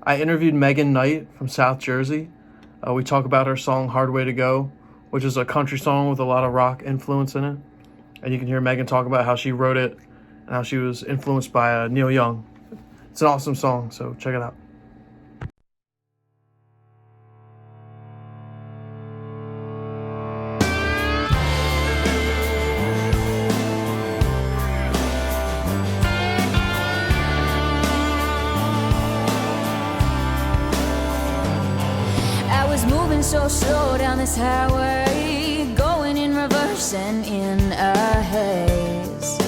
I interviewed Megan Knight from South Jersey. We talk about her song Hard Way to Go, which is a country song with a lot of rock influence in it. And you can hear Megan talk about how she wrote it and how she was influenced by Neil Young. It's an awesome song, so check it out. I was moving so slow down this highway, going in reverse and in a haze.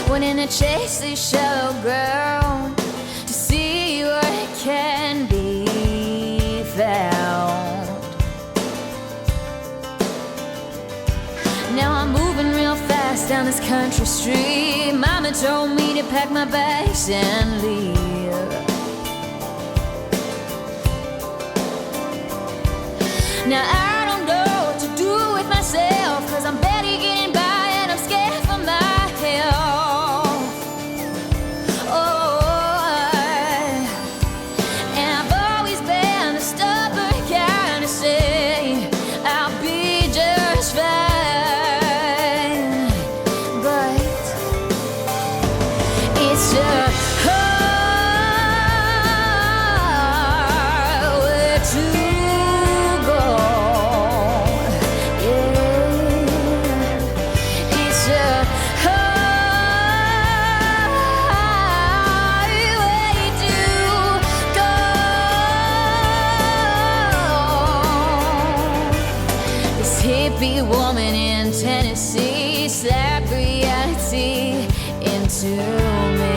Went in to chase this shallow ground to see where it can be found. Now I'm moving real fast down this country street. Mama told me to pack my bags and leave. Now I don't know what to do with myself, 'cause I'm barely getting by and I'm scared for my health. Oh, and I've always been the stubborn kind to say I'll be just fine, but it's a hard way to go. Yeah, it's a hard way to go. This hippie woman in Tennessee slapped reality into me.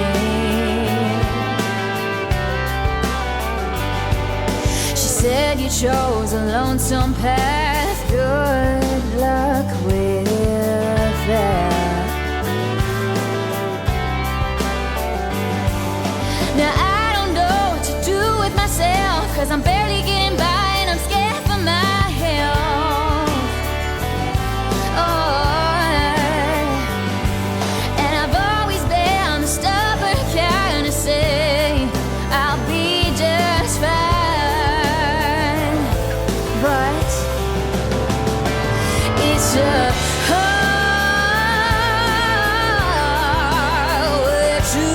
She said you chose a lonesome path. Good luck with that. Now I don't know what to do with myself, 'cause I'm barely getting by and I'm scared for my health. Oh, and I've always been the stubborn kind to say I'll be just fine, but it's a hard way to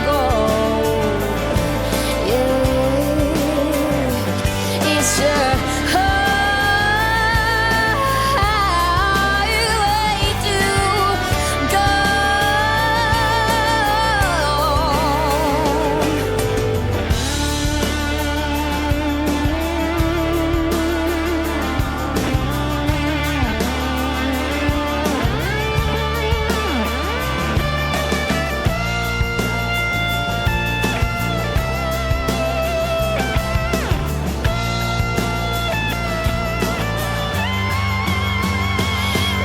go. Yeah, it's a hard way to go.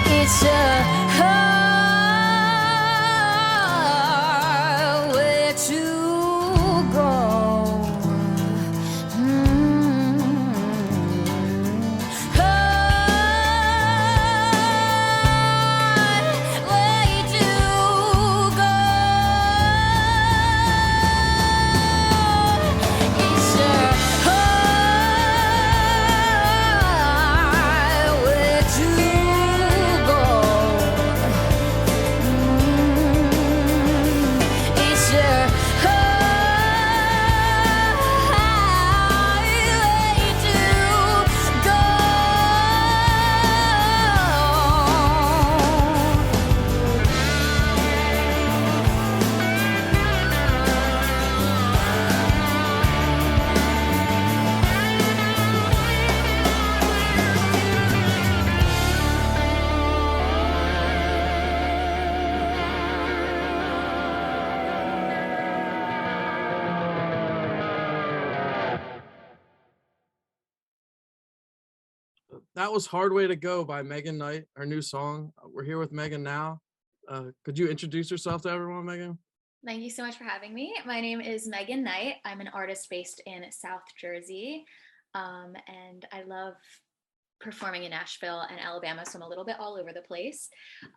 It's a hard way to go. Hard way to go. It's a hard way to go. It's a hard way to go. That was Hard Way to Go by Megan Knight, her new song. We're here with Megan now. Could you introduce yourself to everyone, Megan? Thank you so much for having me. My name is Megan Knight. I'm an artist based in South Jersey. And I love performing in Nashville and Alabama, so I'm a little bit all over the place.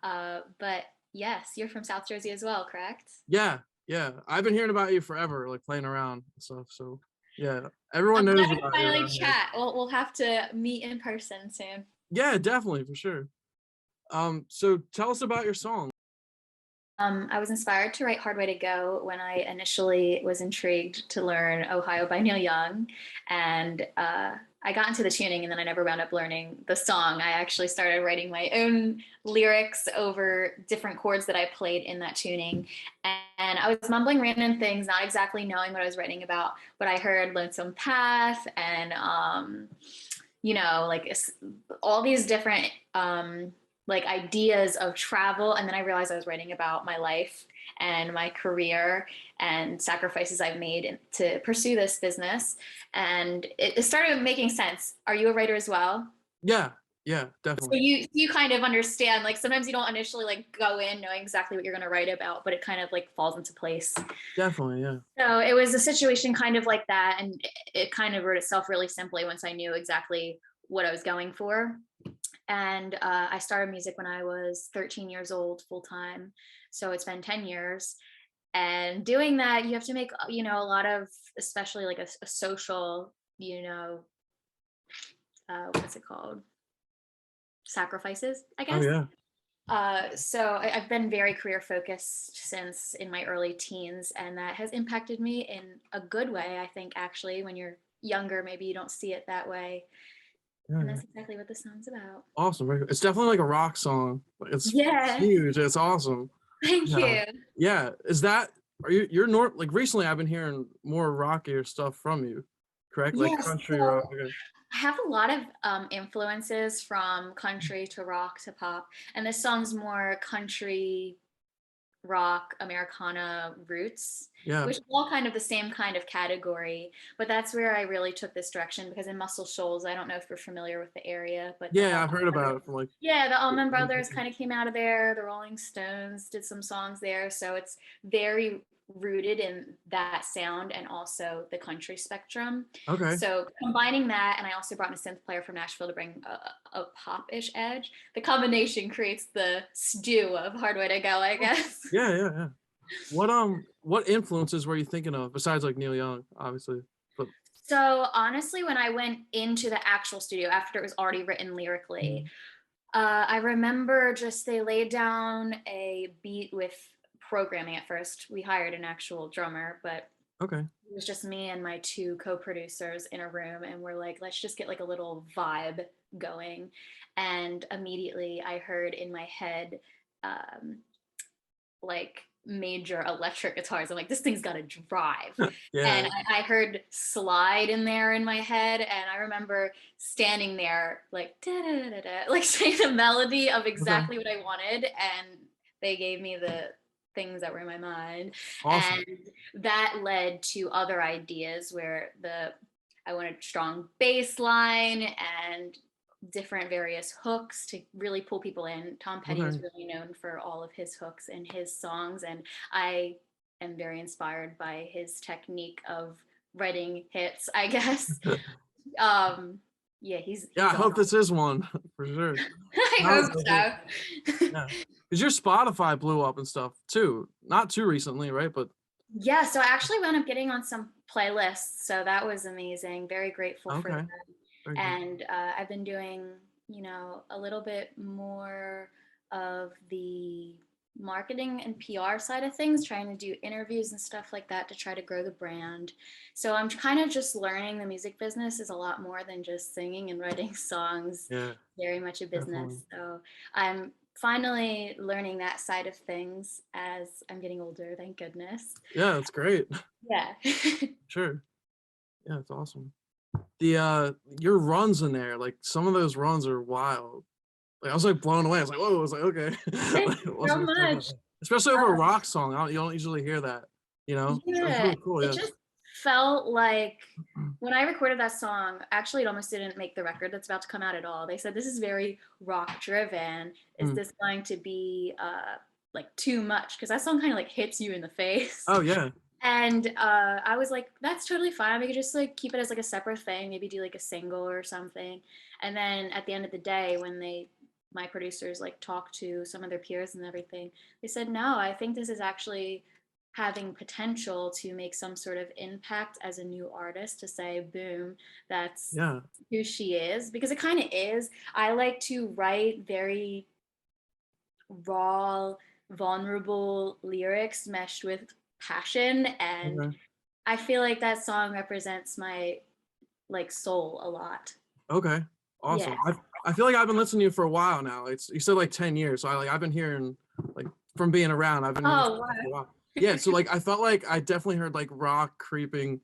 But Yes, you're from South Jersey as well, correct? Yeah, yeah. I've been hearing about you forever, like playing around and stuff. So yeah, everyone I'm glad knows we about you finally around here. chat. We'll have to meet in person soon. Yeah, definitely for sure. So tell us about your song. I was inspired to write Hard Way to Go when I initially was intrigued to learn Ohio by Neil Young. And I got into the tuning and then I never wound up learning the song. I actually started writing my own lyrics over different chords that I played in that tuning. And I was mumbling random things, not exactly knowing what I was writing about, but I heard Lonesome Path and, like all these different like ideas of travel. And then I realized I was writing about my life and my career and sacrifices I've made to pursue this business. And it started making sense. Are you a writer as well? Yeah, yeah, So definitely. you kind of understand, like sometimes you don't initially like go in knowing exactly what you're going to write about, but it kind of like falls into place. Definitely, yeah. So it was a situation kind of like that, and it kind of wrote itself really simply once I knew exactly what I was going for. And I started music when I was 13 years old full time. So it's been 10 years. And doing that, you have to make, a lot of, especially like a social, what's it called? Sacrifices, I Oh guess. yeah. So I've been very career focused since in my early teens, and that has impacted me in a good way. I think actually, when you're younger, maybe you don't see it that way. Yeah, And yeah. that's exactly what the song's about. Awesome. Very good. It's definitely like a rock song. It's Yeah. huge. It's awesome. Thank Yeah. you. Yeah. Is that are you're like recently I've been hearing more rockier stuff from you, correct? Like Yes. country rock. So I have a lot of influences from country to rock to pop, and this song's more country rock Americana roots, Yeah. which is all kind of the same kind of category. But that's where I really took this direction because in Muscle Shoals, I don't know if you're familiar with the area, but the Yeah, I've Allman heard about Brothers, it from like yeah, the Allman Brothers kind of came out of there. The Rolling Stones did some songs there, so it's very rooted in that sound and also the country spectrum. okay. So combining that, and I also brought in a synth player from Nashville to bring a pop-ish edge. The combination creates the stew of Hard Way to Go, I guess. Yeah, yeah, yeah. What influences were you thinking of besides like Neil Young, obviously? But So honestly, when I went into the actual studio after it was already written lyrically, I remember just they laid down a beat with programming at first. We hired an actual drummer, but okay. it was just me and my two co-producers in a room, and we're like, let's just get like a little vibe going. And immediately I heard in my head um, like major electric guitars. I'm like, this thing's got to drive. Yeah. And I heard slide in there in my head. And I remember standing there like, da, da, da, da, like saying the melody of Okay. exactly what I wanted. And they gave me the things that were in my mind. Awesome. And that led to other ideas where I wanted strong bass line and different various hooks to really pull people in. Tom Petty is Okay. really known for all of his hooks in his songs, and I am very inspired by his technique of writing hits, I guess. Um, yeah, Yeah, I he's hope awesome. this is one for sure. I Sounds hope like it. so. Yeah. Because your Spotify blew up and stuff too. Not too recently, right? But Yeah, so I actually wound up getting on some playlists, so that was amazing. Very grateful for okay. that. Very good. And I've been doing, a little bit more of the marketing and PR side of things, trying to do interviews and stuff like that to try to grow the brand. So I'm kind of just learning the music business is a lot more than just singing and writing songs, Yeah, very much a definitely. business. So I'm finally learning that side of things as I'm getting older, thank goodness. Yeah, that's great. Yeah. Sure. Yeah, it's awesome. The your runs in there, like some of those runs are wild. Like I was like blown away. I was like, whoa, I was like, okay. Thank Like, I you so wasn't expecting much. that. Especially over a rock song. You don't usually hear that, you know? So it's Yeah, really cool, it yeah. just felt like when I recorded that song, actually, it almost didn't make the record that's about to come out at all. They said, this is very rock driven. Is Mm. this going to be like too much? Because that song kind of like hits you in the face. Oh yeah. And I was like, that's totally fine. We could just like keep it as like a separate thing, maybe do like a single or something. And then at the end of the day, when they my producers like talked to some of their peers and everything, they said, no, I think this is actually having potential to make some sort of impact as a new artist, to say, boom, that's Yeah. who she is. Because it kind of is. I like to write very raw, vulnerable lyrics meshed with passion. And Okay. I feel like that song represents my like soul a lot. Okay. Yeah. Awesome. I feel like I've been listening to you for a while now. It's you said like 10 years. So I've been hearing like from being around, I've been listening Oh, to wow. you for a while. Yeah, so like I felt like I definitely heard like rock creeping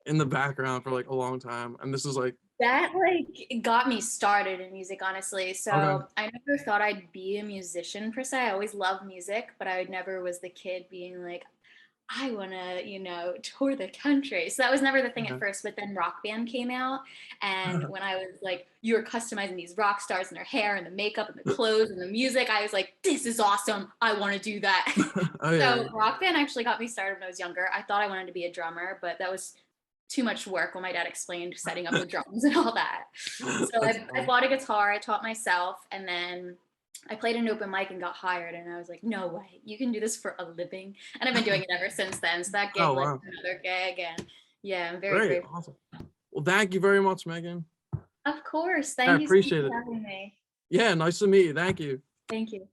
in the background for like a long time. And this is like That like it got me started in music, honestly. okay. So I never thought I'd be a musician per se. I always loved music, but I never was the kid being like, I want to, tour the country. So that was never the thing at Okay. first. But then Rock Band came out. And when I was like, you were customizing these rock stars and their hair and the makeup and the clothes and the music, I was like, this is awesome. I want to do that. Oh yeah, So yeah. Rock Band actually got me started when I was younger. I thought I wanted to be a drummer, but that was too much work when my dad explained setting up the drums and all that. So That's I fun. bought a guitar, I taught myself, and then I played an open mic and got hired. And I was like, no way, you can do this for a living. And I've been doing it ever since then. So that gig Oh led wow. to another gig. And yeah, I'm very Great. grateful. Awesome. Well, thank you very much, Megan. Of course. I Thank you so much appreciate it. for having me. Yeah, nice to meet you. Thank you. Thank you.